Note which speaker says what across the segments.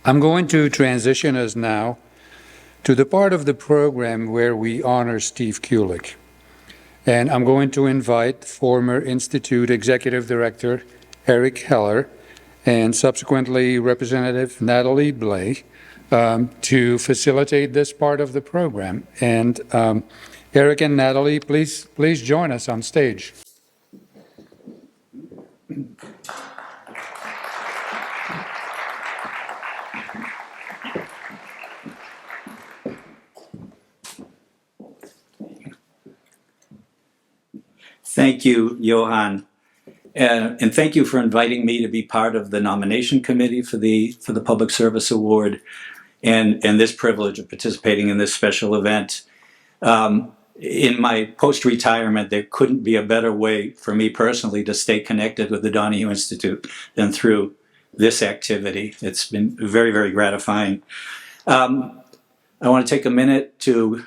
Speaker 1: I'm going to transition us now to the part of the program where we honor Steve Kulik. And I'm going to invite former Institute Executive Director Eric Heller and subsequently Representative Natalie Blais to facilitate this part of the program. And Eric and Natalie, please join us on stage.
Speaker 2: Thank you, Johan. And thank you for inviting me to be part of the nomination committee for the Public Service Award and this privilege of participating in this special event. In my post-retirement, there couldn't be a better way for me personally to stay connected with the Donahue Institute than through this activity. It's been very, very gratifying. I want to take a minute to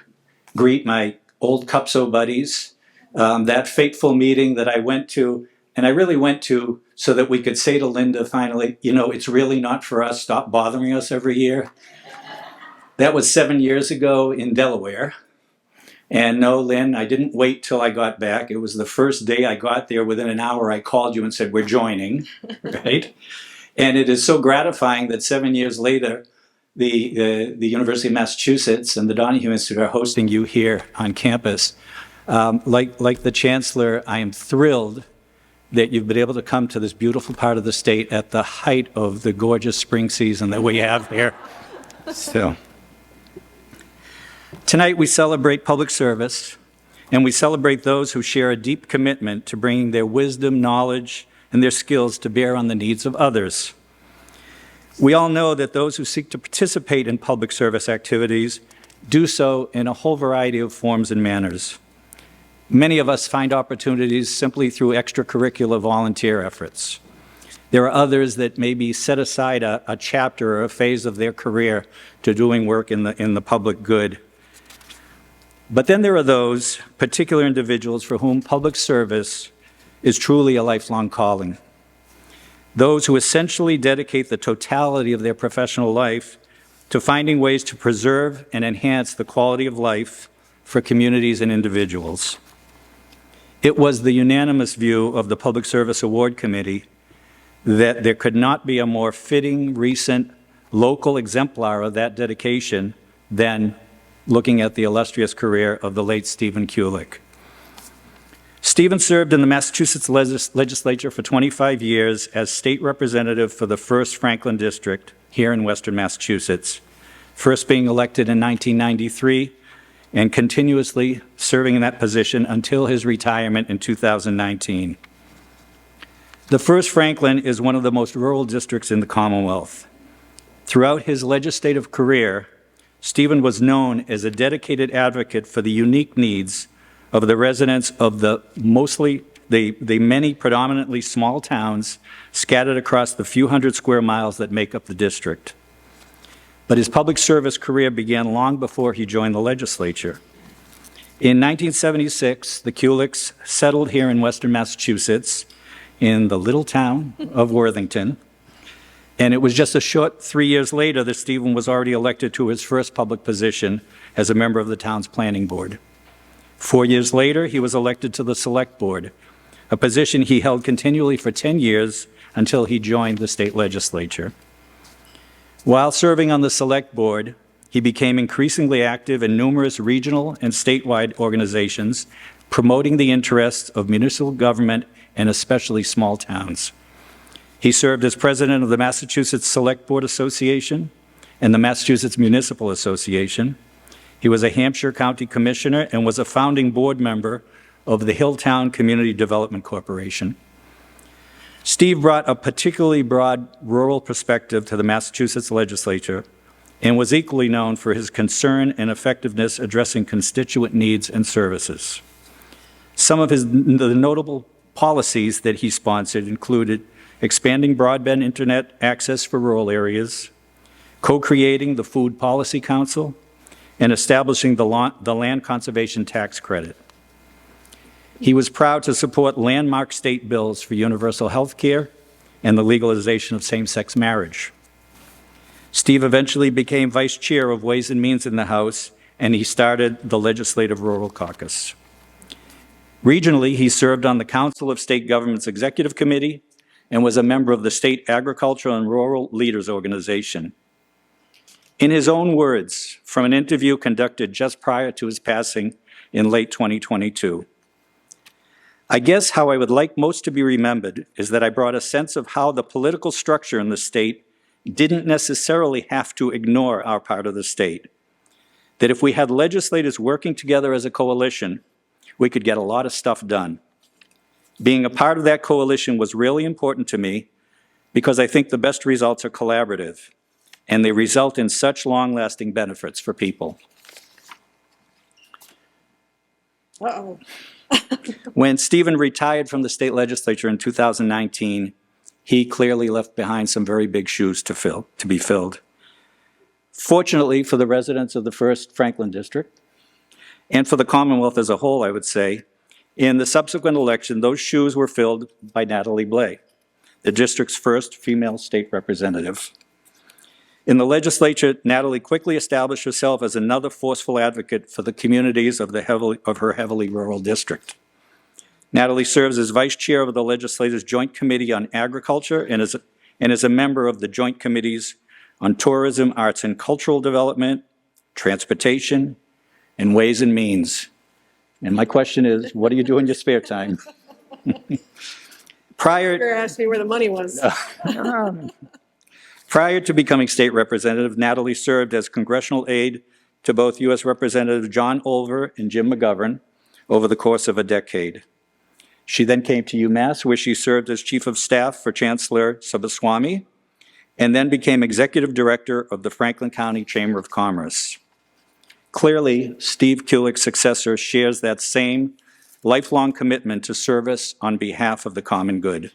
Speaker 2: greet my old CUPSO buddies. That fateful meeting that I went to, and I really went to so that we could say to Linda finally, you know, it's really not for us, stop bothering us every year. That was 7 years ago in Delaware. And no, Lynn, I didn't wait till I got back. It was the first day I got there. Within an hour, I called you and said, we're joining, right? And it is so gratifying that 7 years later, the University of Massachusetts and the Donahue Institute are hosting you here on campus. Like the Chancellor, I am thrilled that you've been able to come to this beautiful part of the state at the height of the gorgeous spring season that we have here. So, tonight we celebrate public service, and we celebrate those who share a deep commitment to bringing their wisdom, knowledge, and their skills to bear on the needs of others. We all know that those who seek to participate in public service activities do so in a whole variety of forms and manners. Many of us find opportunities simply through extracurricular volunteer efforts. There are others that maybe set aside a chapter or a phase of their career to doing work in the public good. But then there are those particular individuals for whom public service is truly a lifelong calling. Those who essentially dedicate the totality of their professional life to finding ways to preserve and enhance the quality of life for communities and individuals. It was the unanimous view of the Public Service Award Committee that there could not be a more fitting, recent, local exemplar of that dedication than looking at the illustrious career of the late Stephen Kulik. Stephen served in the Massachusetts legislature for 25 years as state representative for the 1st Franklin District here in Western Massachusetts, first being elected in 1993 and continuously serving in that position until his retirement in 2019. The 1st Franklin is one of the most rural districts in the Commonwealth. Throughout his legislative career, Stephen was known as a dedicated advocate for the unique needs of the residents of the many predominantly small towns scattered across the few hundred square miles that make up the district. But his public service career began long before he joined the legislature. In 1976, the Kuliks settled here in Western Massachusetts in the little town of Worthington, and it was just a short 3 years later that Stephen was already elected to his first public position as a member of the town's planning board. 4 years later, he was elected to the select board, a position he held continually for 10 years until he joined the state legislature. While serving on the select board, he became increasingly active in numerous regional and statewide organizations, promoting the interests of municipal government and especially small towns. He served as president of the Massachusetts Select Board Association and the Massachusetts Municipal Association. He was a Hampshire County Commissioner and was a founding board member of the Hilltown Community Development Corporation. Steve brought a particularly broad rural perspective to the Massachusetts legislature and was equally known for his concern and effectiveness addressing constituent needs and services. Some of the notable policies that he sponsored included expanding broadband internet access for rural areas, co-creating the Food Policy Council, and establishing the Land Conservation Tax Credit. He was proud to support landmark state bills for universal health care and the legalization of same-sex marriage. Steve eventually became vice chair of Ways and Means in the House, and he started the Legislative Rural Caucus. Regionally, he served on the Council of State Governments Executive Committee and was a member of the State Agricultural and Rural Leaders Organization. In his own words, from an interview conducted just prior to his passing in late 2022, "I guess how I would like most to be remembered is that I brought a sense of how the political structure in the state didn't necessarily have to ignore our part of the state. That if we had legislators working together as a coalition, we could get a lot of stuff done. Being a part of that coalition was really important to me because I think the best results are collaborative, and they result in such long-lasting benefits for people."
Speaker 3: Uh-oh.
Speaker 2: When Stephen retired from the state legislature in 2019, he clearly left behind some very big shoes to be filled. Fortunately for the residents of the 1st Franklin District, and for the Commonwealth as a whole, I would say, in the subsequent election, those shoes were filled by Natalie Blais, the district's first female state representative. In the legislature, Natalie quickly established herself as another forceful advocate for the communities of her heavily rural district. Natalie serves as vice chair of the legislature's Joint Committee on Agriculture and is a member of the Joint Committees on Tourism, Arts and Cultural Development, Transportation, and Ways and Means. And my question is, what do you do in your spare time?
Speaker 3: You're asking me where the money was.
Speaker 2: Prior to becoming state representative, Natalie served as congressional aide to both U.S. Representative John Olver and Jim McGovern over the course of a decade. She then came to UMass, where she served as chief of staff for Chancellor Subbaswamy, and then became executive director of the Franklin County Chamber of Commerce. Clearly, Steve Kulik's successor shares that same lifelong commitment to service on behalf of the common good.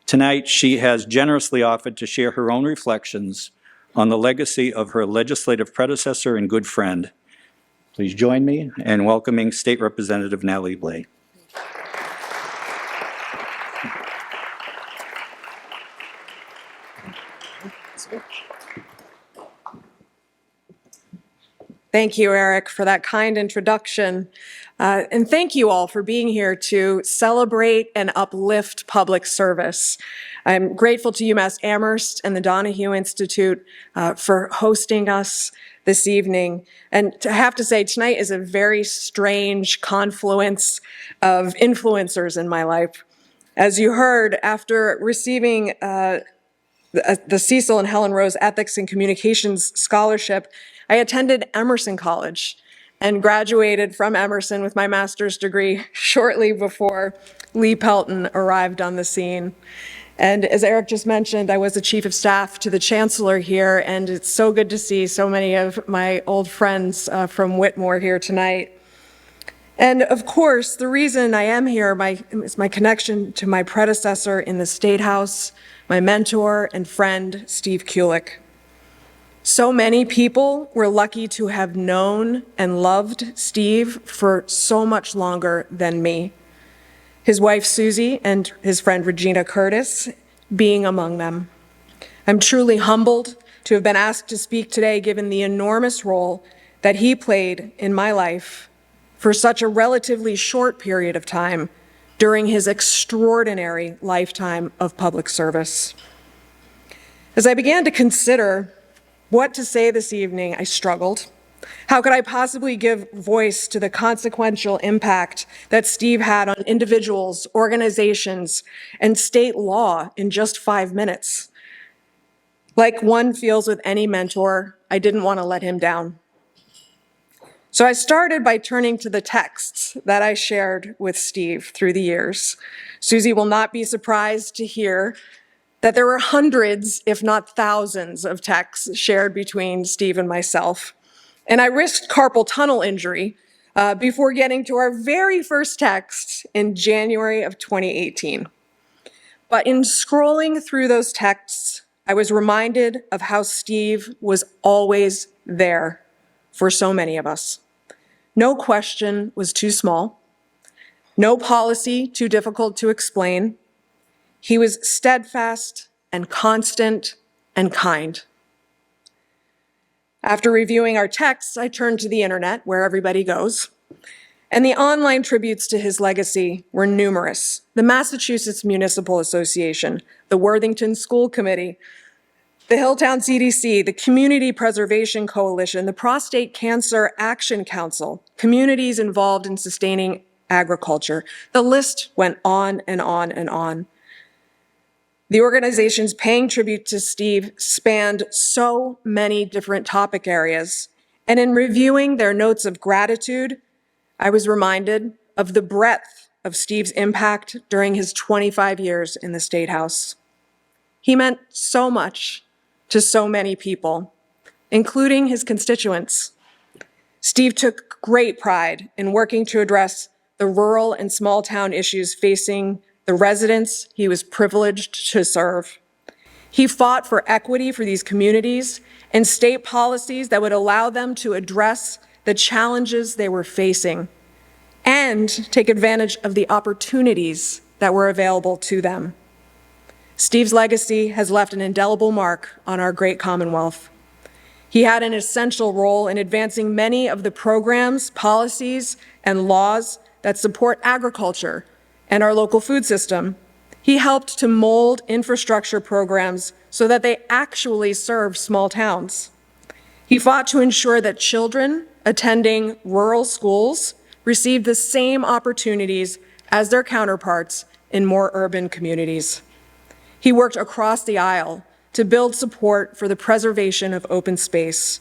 Speaker 2: Tonight, she has generously offered to share her own reflections on the legacy of her legislative predecessor and good friend. Please join me in welcoming State Representative Natalie Blais.
Speaker 3: Thank you, Eric, for that kind introduction. And thank you all for being here to celebrate and uplift public service. I'm grateful to UMass Amherst and the Donahue Institute for hosting us this evening. And to have to say, tonight is a very strange confluence of influencers in my life. As you heard, after receiving the Cecil and Helen Rose Ethics and Communications Scholarship, I attended Emerson College and graduated from Emerson with my master's degree shortly before Lee Pelton arrived on the scene. And as Eric just mentioned, I was the chief of staff to the chancellor here, and it's so good to see so many of my old friends from Whitmore here tonight. And of course, the reason I am here is my connection to my predecessor in the State House, my mentor and friend, Steve Kulik. So many people were lucky to have known and loved Steve for so much longer than me. His wife, Susie, and his friend, Regina Curtis, being among them. I'm truly humbled to have been asked to speak today, given the enormous role that he played in my life for such a relatively short period of time during his extraordinary lifetime of public service. As I began to consider what to say this evening, I struggled. How could I possibly give voice to the consequential impact that Steve had on individuals, organizations, and state law in just 5 minutes? Like one feels with any mentor, I didn't want to let him down. So I started by turning to the texts that I shared with Steve through the years. Susie will not be surprised to hear that there were hundreds, if not thousands, of texts shared between Steve and myself. And I risked carpal tunnel injury before getting to our very first text in January of 2018. But in scrolling through those texts, I was reminded of how Steve was always there for so many of us. No question was too small, no policy too difficult to explain. He was steadfast and constant and kind. After reviewing our texts, I turned to the internet, where everybody goes, and the online tributes to his legacy were numerous. The Massachusetts Municipal Association, the Worthington School Committee, the Hilltown CDC, the Community Preservation Coalition, the Prostate Cancer Action Council, communities involved in sustaining agriculture. The list went on and on and on. The organizations paying tribute to Steve spanned so many different topic areas, and in reviewing their notes of gratitude, I was reminded of the breadth of Steve's impact during his 25 years in the State House. He meant so much to so many people, including his constituents. Steve took great pride in working to address the rural and small town issues facing the residents he was privileged to serve. He fought for equity for these communities and state policies that would allow them to address the challenges they were facing and take advantage of the opportunities that were available to them. Steve's legacy has left an indelible mark on our great Commonwealth. He had an essential role in advancing many of the programs, policies, and laws that support agriculture and our local food system. He helped to mold infrastructure programs so that they actually serve small towns. He fought to ensure that children attending rural schools received the same opportunities as their counterparts in more urban communities. He worked across the aisle to build support for the preservation of open space,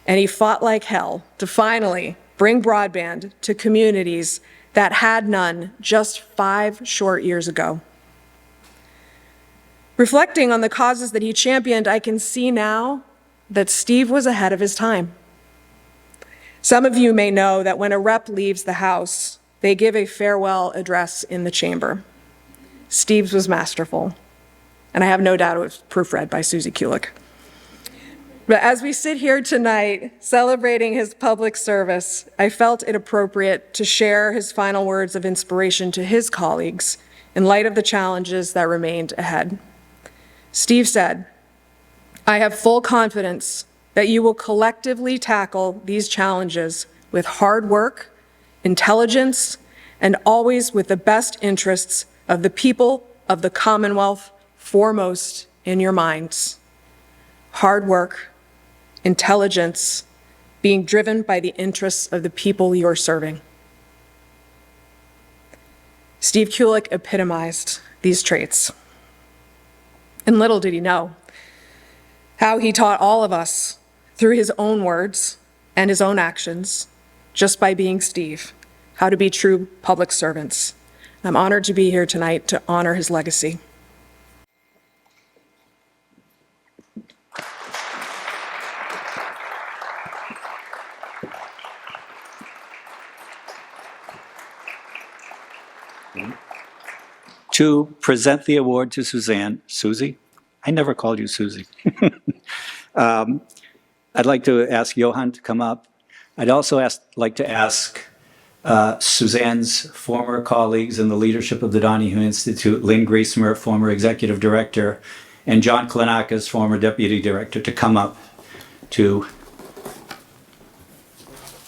Speaker 3: and he fought like hell to finally bring broadband to communities that had none just 5 short years ago. Reflecting on the causes that he championed, I can see now that Steve was ahead of his time. Some of you may know that when a rep leaves the House, they give a farewell address in the chamber. Steve's was masterful, and I have no doubt it was proofread by Susie Kulik. But as we sit here tonight celebrating his public service, I felt it appropriate to share his final words of inspiration to his colleagues in light of the challenges that remained ahead. Steve said, "I have full confidence that you will collectively tackle these challenges with hard work, intelligence, and always with the best interests of the people of the Commonwealth foremost in your minds." Hard work, intelligence, being driven by the interests of the people you're serving. Steve Kulik epitomized these traits. And little did he know how he taught all of us through his own words and his own actions, just by being Steve, how to be true public servants. I'm honored to be here tonight to honor his legacy.
Speaker 2: To present the award to Suzanne, Susie? I never called you Susie. I'd like to ask Johan to come up. I'd also like to ask Suzanne's former colleagues in the leadership of the Donahue Institute, Lynn Griesmer, former executive director, and John Klanakis, former deputy director, to come up to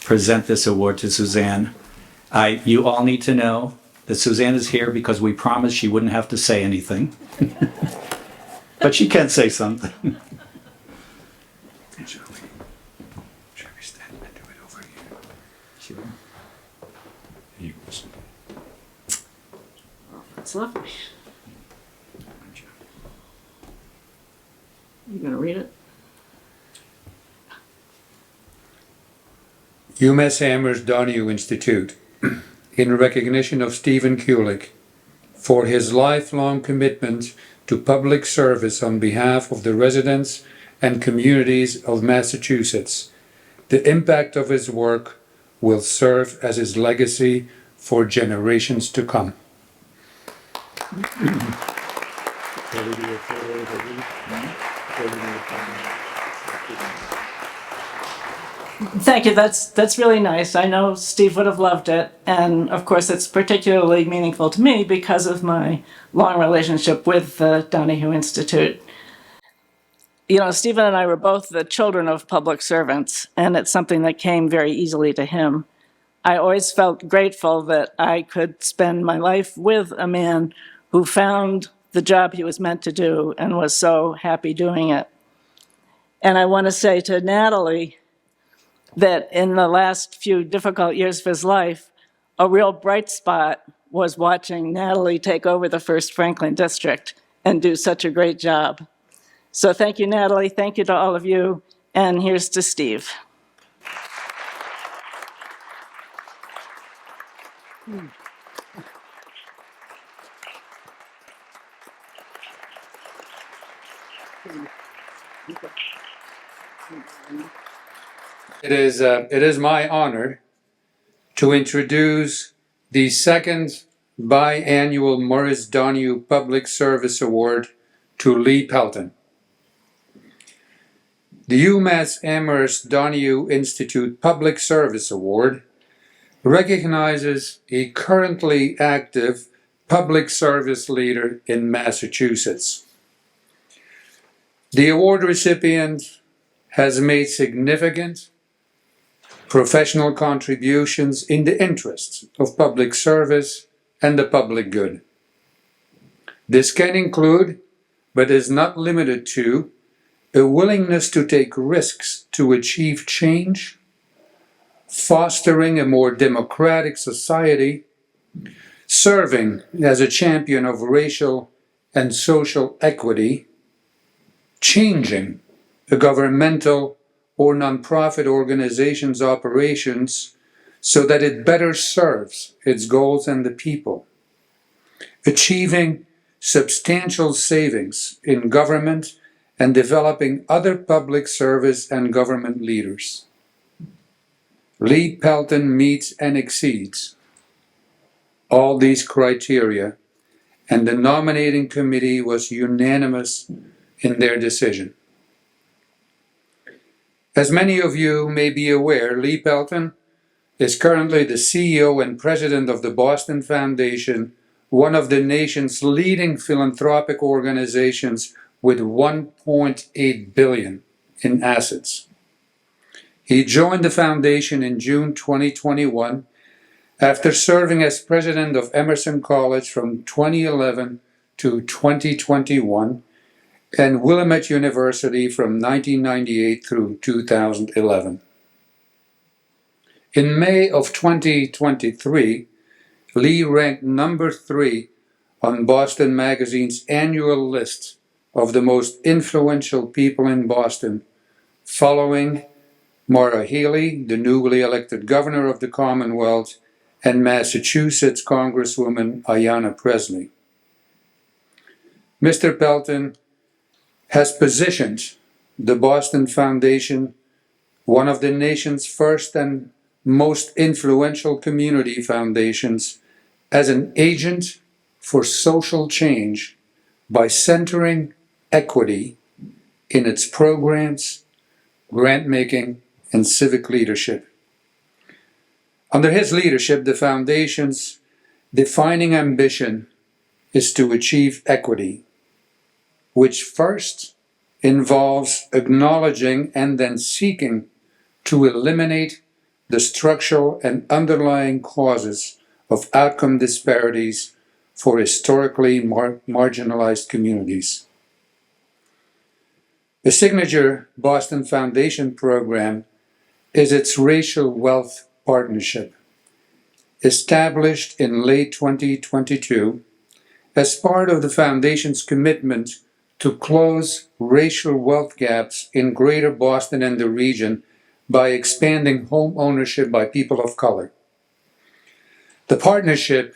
Speaker 2: present this award to Suzanne. You all need to know that Suzanne is here because we promised she wouldn't have to say anything. But she can say something.
Speaker 1: Shall we stand and do it over here?
Speaker 2: Sure.
Speaker 1: Here goes.
Speaker 4: That's lovely. You gonna read it?
Speaker 1: UMass Amherst Donahue Institute, in recognition of Stephen Kulik, for his lifelong commitment to public service on behalf of the residents and communities of Massachusetts. The impact of his work will serve as his legacy for generations to come.
Speaker 4: Thank you. That's really nice. I know Steve would have loved it, and of course, it's particularly meaningful to me because of my long relationship with the Donahue Institute. Stephen and I were both the children of public servants, and it's something that came very easily to him. I always felt grateful that I could spend my life with a man who found the job he was meant to do and was so happy doing it. And I want to say to Natalie that in the last few difficult years of his life, a real bright spot was watching Natalie take over the 1st Franklin District and do such a great job. So thank you, Natalie. Thank you to all of you. And here's to Steve.
Speaker 1: It is my honor to introduce the second biannual Maurice Donahue Public Service Award to Lee Pelton. The UMass Amherst Donahue Institute Public Service Award recognizes a currently active public service leader in Massachusetts. The award recipient has made significant professional contributions in the interests of public service and the public good. This can include, but is not limited to, a willingness to take risks to achieve change, fostering a more democratic society, serving as a champion of racial and social equity, changing a governmental or nonprofit organization's operations so that it better serves its goals and the people, achieving substantial savings in government and developing other public service and government leaders. Lee Pelton meets and exceeds all these criteria, and the nominating committee was unanimous in their decision. As many of you may be aware, Lee Pelton is currently the CEO and president of the Boston Foundation, one of the nation's leading philanthropic organizations with $1.8 billion in assets. He joined the foundation in June 2021 after serving as president of Emerson College from 2011 to 2021 and Willamette University from 1998 through 2011. In May of 2023, Lee ranked number 3 on Boston Magazine's annual list of the most influential people in Boston, following Maura Healey, the newly elected governor of the Commonwealth, and Massachusetts Congresswoman Ayanna Pressley. Mr. Pelton has positioned the Boston Foundation, one of the nation's first and most influential community foundations, as an agent for social change by centering equity in its programs, grant-making, and civic leadership. Under his leadership, the Foundation's defining ambition is to achieve equity, which first involves acknowledging and then seeking to eliminate the structural and underlying causes of outcome disparities for historically marginalized communities. The signature Boston Foundation program is its Racial Wealth Partnership, established in late 2022 as part of the Foundation's commitment to close racial wealth gaps in Greater Boston and the region by expanding home ownership by people of color. The partnership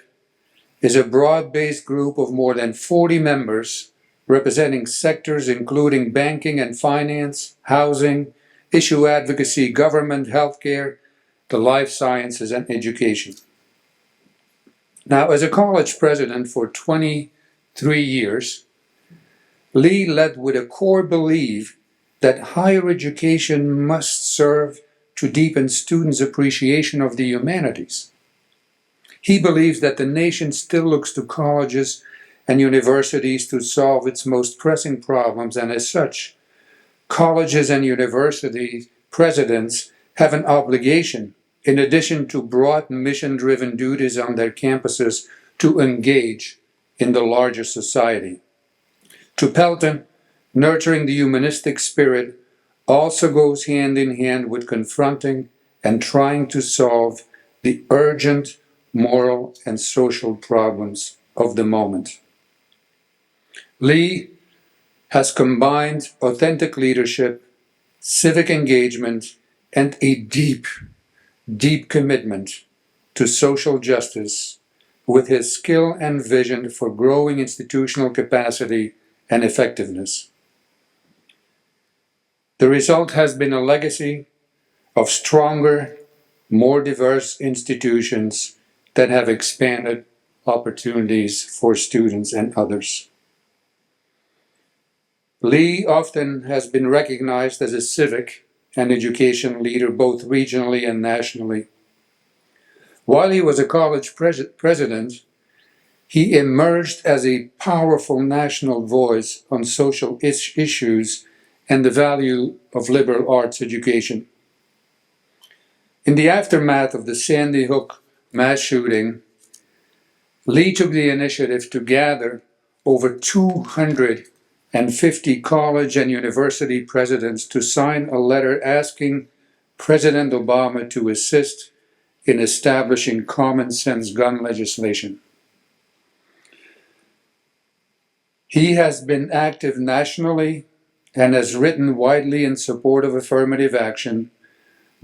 Speaker 1: is a broad-based group of more than 40 members representing sectors including banking and finance, housing, issue advocacy, government, healthcare, the life sciences, and education. Now, as a college president for 23 years, Lee led with a core belief that higher education must serve to deepen students' appreciation of the humanities. He believes that the nation still looks to colleges and universities to solve its most pressing problems, and as such, colleges and university presidents have an obligation, in addition to broad mission-driven duties on their campuses, to engage in the larger society. To Pelton, nurturing the humanistic spirit also goes hand in hand with confronting and trying to solve the urgent moral and social problems of the moment. Lee has combined authentic leadership, civic engagement, and a deep, deep commitment to social justice with his skill and vision for growing institutional capacity and effectiveness. The result has been a legacy of stronger, more diverse institutions that have expanded opportunities for students and others. Lee often has been recognized as a civic and education leader both regionally and nationally. While he was a college president, he emerged as a powerful national voice on social issues and the value of liberal arts education. In the aftermath of the Sandy Hook mass shooting, Lee took the initiative to gather over 250 college and university presidents to sign a letter asking President Obama to assist in establishing common sense gun legislation. He has been active nationally and has written widely in support of affirmative action,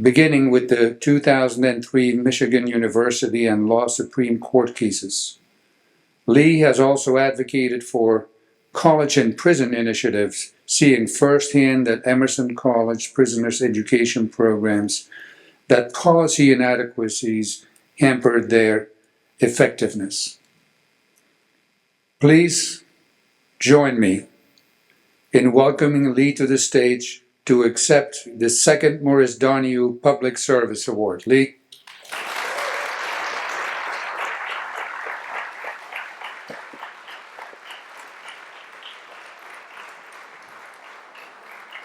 Speaker 1: beginning with the 2003 Michigan University and Law Supreme Court cases. Lee has also advocated for college and prison initiatives, seeing firsthand at Emerson College prisoners' education programs that policy inadequacies hampered their effectiveness. Please join me in welcoming Lee to the stage to accept the second Maurice Donahue Public Service Award. Lee.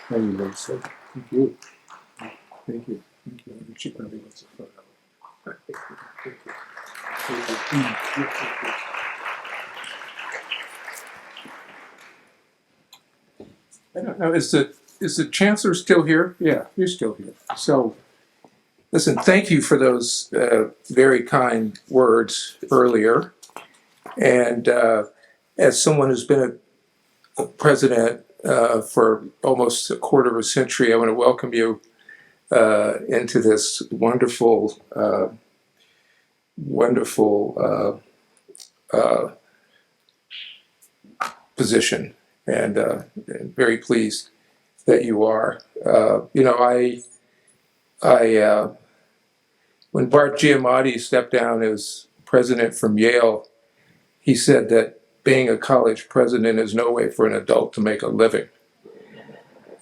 Speaker 1: There you go, sir. Thank you. Thank you. Thank you. She probably wants a photo. Thank you. Thank you. Thank you.
Speaker 5: I don't know, is the chancellor still here? Yeah, you're still here. So, listen, thank you for those very kind words earlier. And as someone who's been a president for almost a quarter of a century, I want to welcome you into this wonderful, position. And very pleased that you are. When Bart Giamatti stepped down as president from Yale, he said that being a college president is no way for an adult to make a living.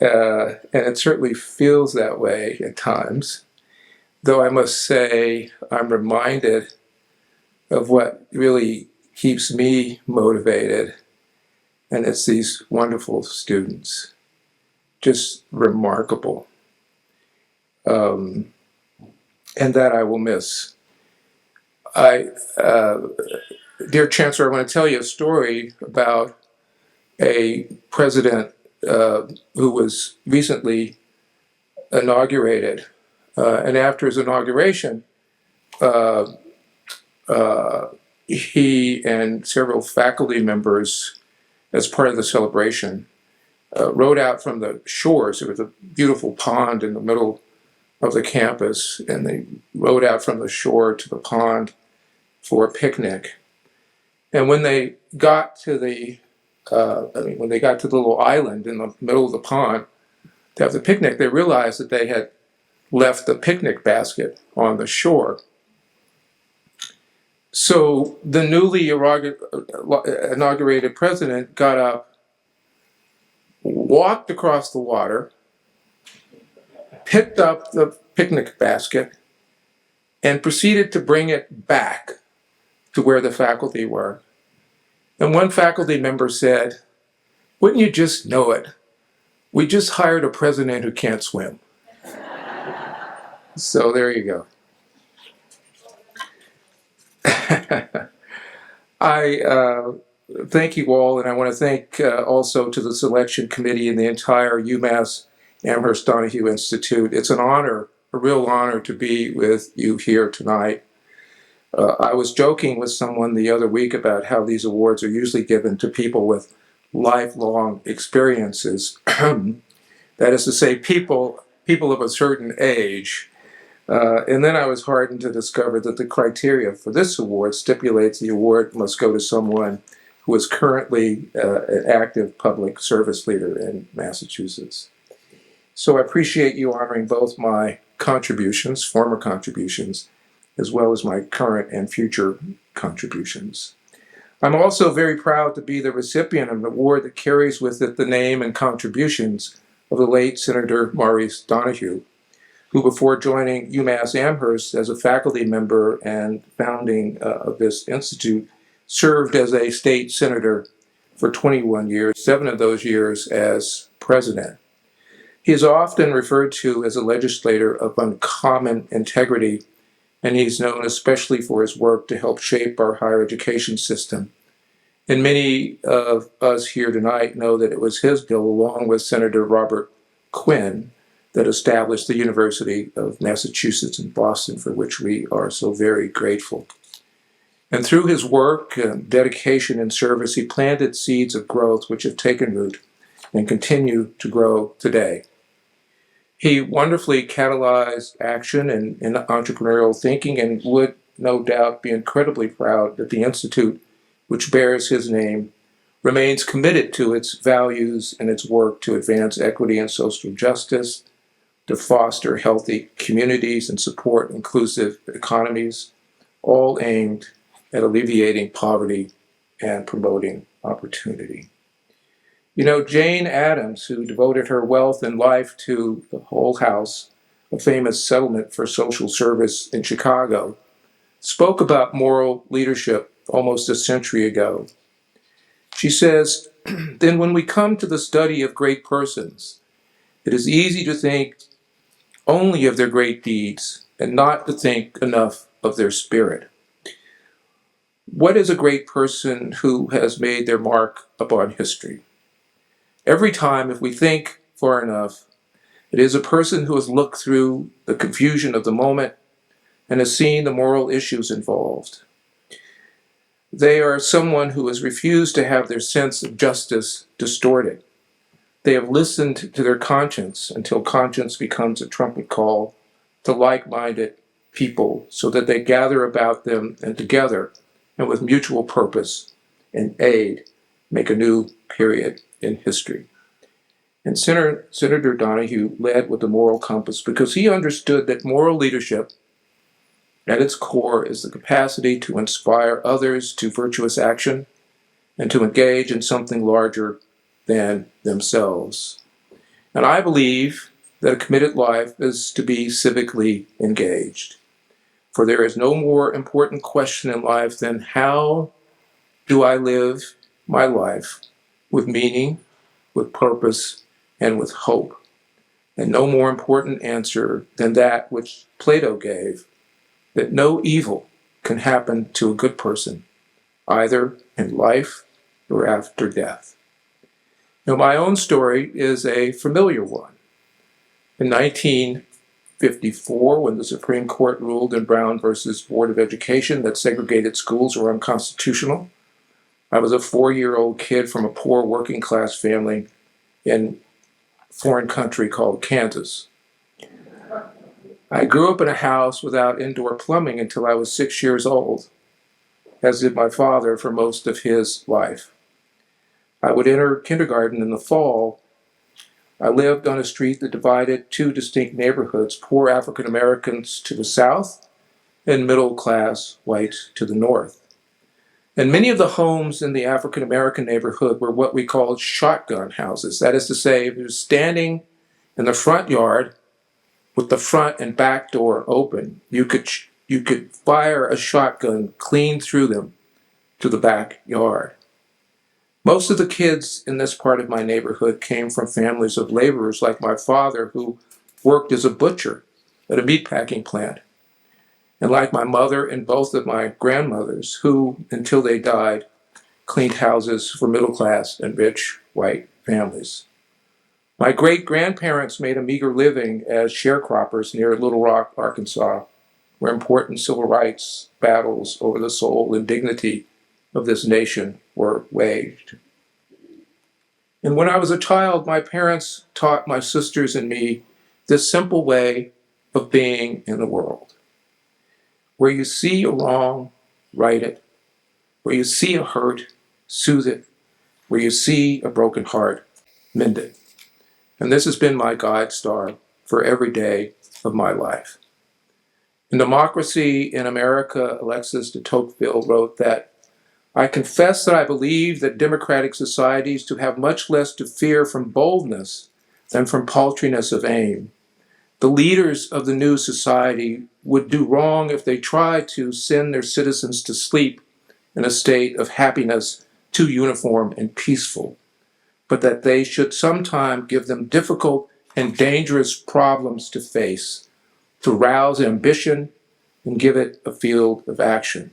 Speaker 5: And it certainly feels that way at times, though I must say I'm reminded of what really keeps me motivated. And it's these wonderful students, just remarkable. And that I will miss. Dear Chancellor, I want to tell you a story about a president who was recently inaugurated. And after his inauguration, he and several faculty members, as part of the celebration, rode out from the shores. There was a beautiful pond in the middle of the campus, and they rode out from the shore to the pond for a picnic. And when they got to the little island in the middle of the pond to have the picnic, they realized that they had left the picnic basket on the shore. So the newly inaugurated president got up, walked across the water, picked up the picnic basket, and proceeded to bring it back to where the faculty were. And one faculty member said, "Wouldn't you just know it? We just hired a president who can't swim. So there you go. I thank you all, and I want to thank also to the selection committee and the entire UMass Amherst Donahue Institute. It's an honor, a real honor to be with you here tonight. I was joking with someone the other week about how these awards are usually given to people with lifelong experiences. That is to say, people of a certain age. And then I was heartened to discover that the criteria for this award stipulates the award must go to someone who is currently an active public service leader in Massachusetts. So I appreciate you honoring both my contributions, former contributions, as well as my current and future contributions. I'm also very proud to be the recipient of an award that carries with it the name and contributions of the late Senator Maurice Donahue, who before joining UMass Amherst as a faculty member and founding of this institute, served as a state senator for 21 years, 7 of those years as president. He is often referred to as a legislator of uncommon integrity, and he's known especially for his work to help shape our higher education system. And many of us here tonight know that it was his bill, along with Senator Robert Quinn, that established the University of Massachusetts in Boston, for which we are so very grateful. And through his work, dedication, and service, he planted seeds of growth which have taken root and continue to grow today. He wonderfully catalyzed action and entrepreneurial thinking, and would no doubt be incredibly proud that the Institute, which bears his name, remains committed to its values and its work to advance equity and social justice, to foster healthy communities and support inclusive economies, all aimed at alleviating poverty and promoting opportunity. You know, Jane Addams, who devoted her wealth and life to the Whole House, a famous settlement for social service in Chicago, spoke about moral leadership almost a century ago. She says, "Then when we come to the study of great persons, it is easy to think only of their great deeds and not to think enough of their spirit. What is a great person who has made their mark upon history? Every time, if we think far enough, it is a person who has looked through the confusion of the moment and has seen the moral issues involved. They are someone who has refused to have their sense of justice distorted. They have listened to their conscience until conscience becomes a trumpet call to like-minded people so that they gather about them and together and with mutual purpose and aid make a new period in history." And Senator Donahue led with the moral compass because he understood that moral leadership at its core is the capacity to inspire others to virtuous action and to engage in something larger than themselves. And I believe that a committed life is to be civically engaged. For there is no more important question in life than how do I live my life with meaning, with purpose, and with hope. And no more important answer than that which Plato gave, that no evil can happen to a good person, either in life or after death. Now, my own story is a familiar one. In 1954, when the Supreme Court ruled in Brown versus Board of Education that segregated schools were unconstitutional, I was a 4-year-old kid from a poor working class family in a foreign country called Kansas. I grew up in a house without indoor plumbing until I was 6 years old, as did my father for most of his life. I would enter kindergarten in the fall. I lived on a street that divided 2 distinct neighborhoods, poor African Americans to the south and middle class whites to the north. And many of the homes in the African American neighborhood were what we called shotgun houses. That is to say, if you were standing in the front yard with the front and back door open, you could fire a shotgun clean through them to the backyard. Most of the kids in this part of my neighborhood came from families of laborers like my father, who worked as a butcher at a meatpacking plant, and like my mother and both of my grandmothers, who, until they died, cleaned houses for middle-class and rich white families. My great-grandparents made a meager living as sharecroppers near Little Rock, Arkansas, where important civil rights battles over the soul and dignity of this nation were waged. And when I was a child, my parents taught my sisters and me this simple way of being in the world. Where you see a wrong, right it. Where you see a hurt, soothe it. Where you see a broken heart, mend it. And this has been my guide star for every day of my life. In Democracy in America, Alexis de Tocqueville wrote that, "I confess that I believe that democratic societies to have much less to fear from boldness than from paltriness of aim. The leaders of the new society would do wrong if they tried to send their citizens to sleep in a state of happiness too uniform and peaceful, but that they should sometime give them difficult and dangerous problems to face, to rouse ambition and give it a field of action.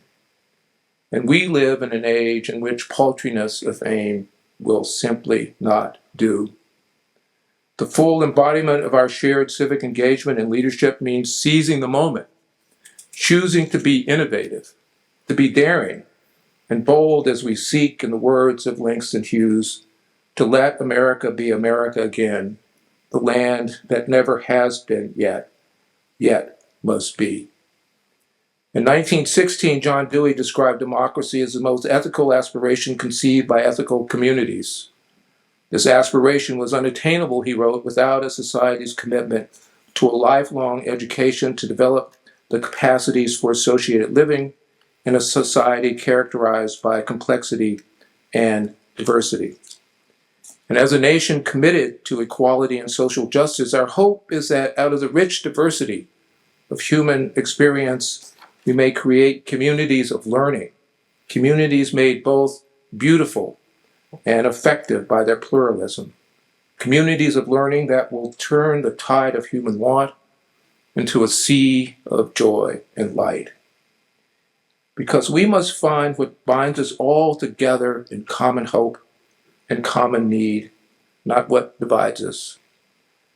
Speaker 5: And we live in an age in which paltriness of aim will simply not do. The full embodiment of our shared civic engagement and leadership means seizing the moment, choosing to be innovative, to be daring and bold as we seek, in the words of Langston Hughes, to let America be America again, the land that never has been yet must be." In 1916, John Dewey described democracy as the most ethical aspiration conceived by ethical communities. This aspiration was unattainable, he wrote, without a society's commitment to a lifelong education to develop the capacities for associated living in a society characterized by complexity and diversity. And as a nation committed to equality and social justice, our hope is that out of the rich diversity of human experience, we may create communities of learning, communities made both beautiful and effective by their pluralism, communities of learning that will turn the tide of human want into a sea of joy and light. Because we must find what binds us all together in common hope and common need, not what divides us.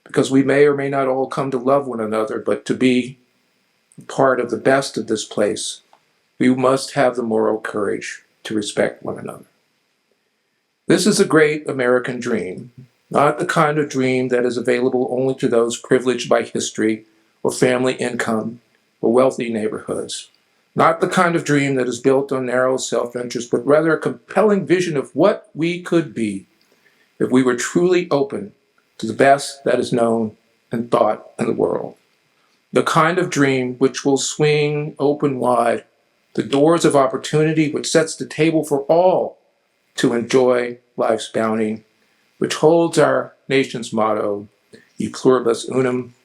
Speaker 5: Because we may or may not all come to love one another, but to be part of the best of this place, we must have the moral courage to respect one another. This is a great American dream, not the kind of dream that is available only to those privileged by history or family income or wealthy neighborhoods. Not the kind of dream that is built on narrow self-interest, but rather a compelling vision of what we could be if we were truly open to the best that is known and thought in the world. The kind of dream which will swing open wide the doors of opportunity, which sets the table for all to enjoy life's bounty, which holds our nation's motto, E pluribus unum,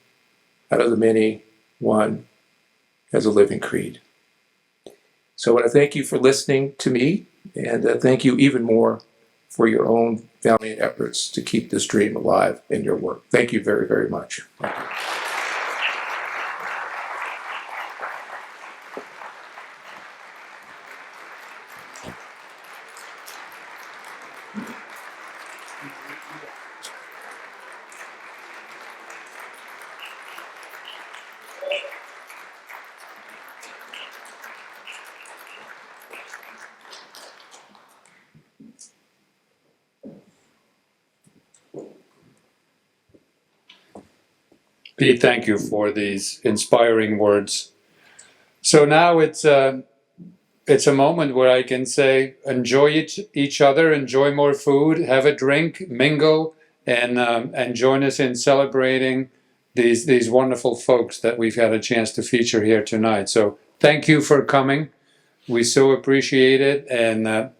Speaker 5: out of the many, one, as a living creed. So I want to thank you for listening to me, and thank you even more for your own valiant efforts to keep this dream alive in your work. Thank you very, very much. Thank you.
Speaker 1: Pete, thank you for these inspiring words. So now it's a moment where I can say, enjoy each other, enjoy more food, have a drink, mingle, and join us in celebrating these wonderful folks that we've had a chance to feature here tonight. So thank you for coming. We so appreciate it, and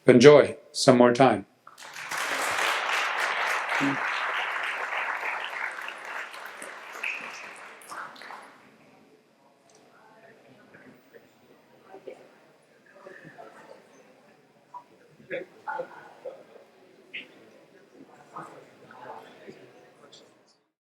Speaker 1: enjoy some more time.